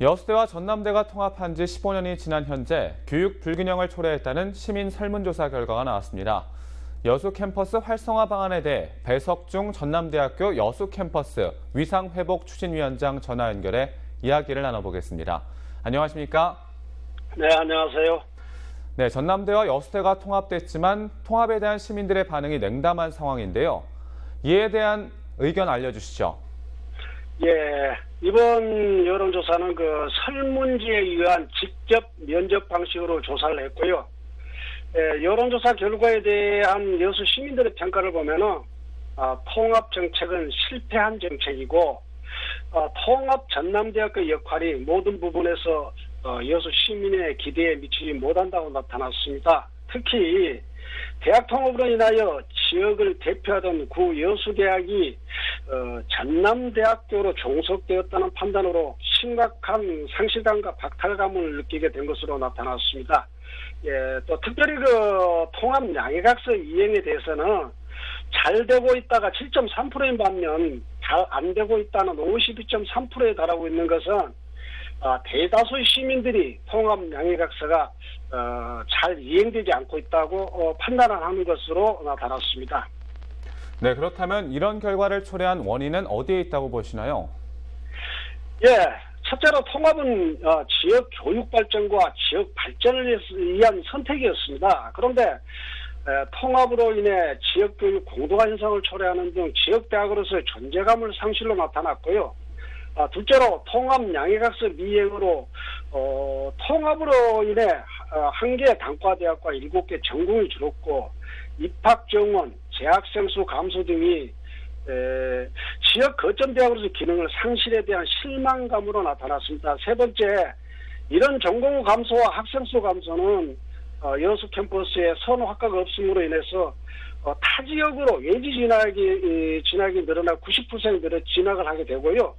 여수대와 전남대가 통합한 지 15년이 지난 현재 교육 불균형을 초래했다는 시민 설문조사 결과가 나왔습니다. 여수 캠퍼스 활성화 방안에 대해 배석중 전남대학교 여수 캠퍼스 위상회복추진위원장 전화 연결해 이야기를 나눠보겠습니다. 안녕하십니까? 네, 안녕하세요. 네, 전남대와 여수대가 통합됐지만 통합에 대한 시민들의 반응이 냉담한 상황인데요. 이에 대한 의견 알려주시죠. 예, 이번 여론조사는 설문지에 의한 직접 면접 방식으로 조사를 했고요. 여론조사 결과에 대한 여수 시민들의 평가를 보면은 통합 정책은 실패한 정책이고 통합 전남대학교 역할이 모든 부분에서 여수 시민의 기대에 미치지 못한다고 나타났습니다. 특히 대학 통합으로 인하여 지역을 대표하던 구 여수대학이 전남대학교로 종속되었다는 판단으로 심각한 상실감과 박탈감을 느끼게 된 것으로 나타났습니다. 예, 또 특별히 통합 양해각서 이행에 대해서는 잘 되고 있다가 7.3%인 반면 잘 안 되고 있다는 52.3%에 달하고 있는 것은 대다수의 시민들이 통합 양해각서가 잘 이행되지 않고 있다고 판단하는 것으로 나타났습니다. 네, 그렇다면 이런 결과를 초래한 원인은 어디에 있다고 보시나요? 예, 첫째로 통합은 지역 교육 발전과 지역 발전을 위한 선택이었습니다. 그런데 통합으로 인해 지역 교육 공동화 현상을 초래하는 등 지역 대학으로서의 존재감을 상실로 나타났고요. 둘째로 통합 양해각서 미행으로 통합으로 인해 1개 단과대학과 7개 전공이 줄었고 입학 정원, 재학생 수 감소 등이 지역 거점대학으로서 기능을 상실에 대한 실망감으로 나타났습니다. 세 번째, 이런 전공 감소와 학생 수 감소는 여수 캠퍼스에 선호학과가 없음으로 인해서 타 지역으로 외지 진학이 늘어나 90% 늘어 진학을 하게 되고요.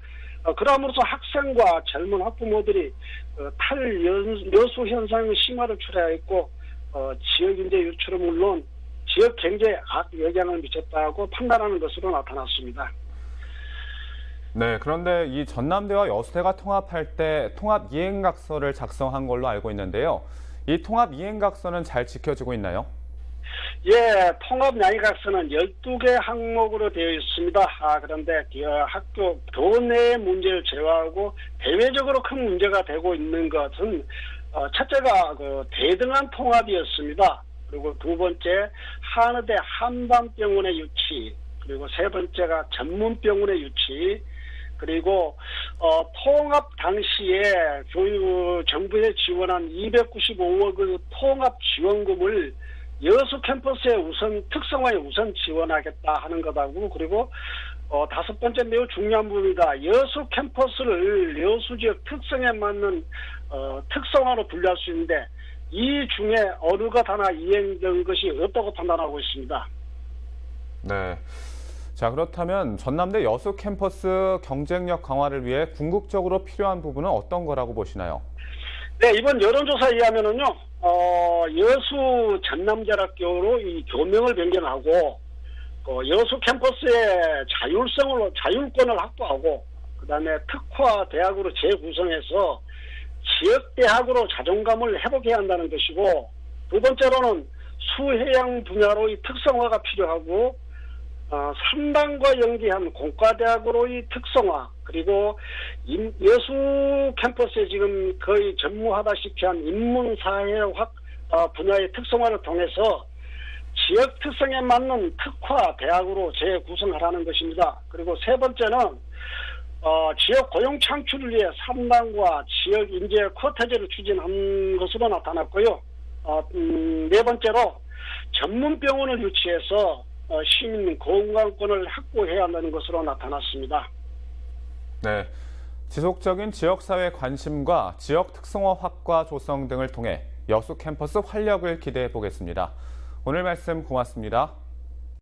그럼으로써 학생과 젊은 학부모들이 탈여수 현상의 심화를 초래하였고 지역 인재 유출은 물론 지역 경제에 악영향을 미쳤다고 판단하는 것으로 나타났습니다. 네, 그런데 이 전남대와 여수대가 통합할 때 통합 이행각서를 작성한 걸로 알고 있는데요. 이 통합 이행각서는 잘 지켜지고 있나요? 예, 통합 양해각서는 12개 항목으로 되어 있습니다. 그런데 학교 교원 내의 문제를 제외하고 대외적으로 큰 문제가 되고 있는 것은 첫째가 대등한 통합이었습니다. 그리고 두 번째, 한의대 한방병원의 유치, 그리고 세 번째가 전문병원의 유치, 그리고 통합 당시에 정부에 지원한 295억의 통합 지원금을 여수 캠퍼스의 우선 특성화에 우선 지원하겠다 하는 것하고, 그리고 다섯 번째 매우 중요한 부분이다. 여수 캠퍼스를 여수 지역 특성에 맞는 특성화로 분류할 수 있는데 이 중에 어느 것 하나 이행된 것이 없다고 판단하고 있습니다. 네. 자, 그렇다면 전남대 여수 캠퍼스 경쟁력 강화를 위해 궁극적으로 필요한 부분은 어떤 거라고 보시나요? 네, 이번 여론조사에 의하면은요, 여수 전남대학교로 이 교명을 변경하고, 여수 캠퍼스의 자율권을 확보하고, 그 다음에 특화 대학으로 재구성해서 지역대학으로 자존감을 회복해야 한다는 것이고, 두 번째로는 수해양 분야로의 특성화가 필요하고, 3단과 연계한 공과대학으로의 특성화, 그리고 여수 캠퍼스에 지금 거의 전무하다시피 한 인문사회학 분야의 특성화를 통해서 지역 특성에 맞는 특화 대학으로 재구성하라는 것입니다. 그리고 세 번째는 지역 고용 창출을 위해 3단과 지역 인재 쿼터제를 추진한 것으로 나타났고요. 네 번째로 전문병원을 유치해서 시민 건강권을 확보해야 한다는 것으로 나타났습니다. 네, 지속적인 지역사회 관심과 지역 특성화 확과 조성 등을 통해 여수 캠퍼스 활력을 기대해 보겠습니다. 오늘 말씀 고맙습니다.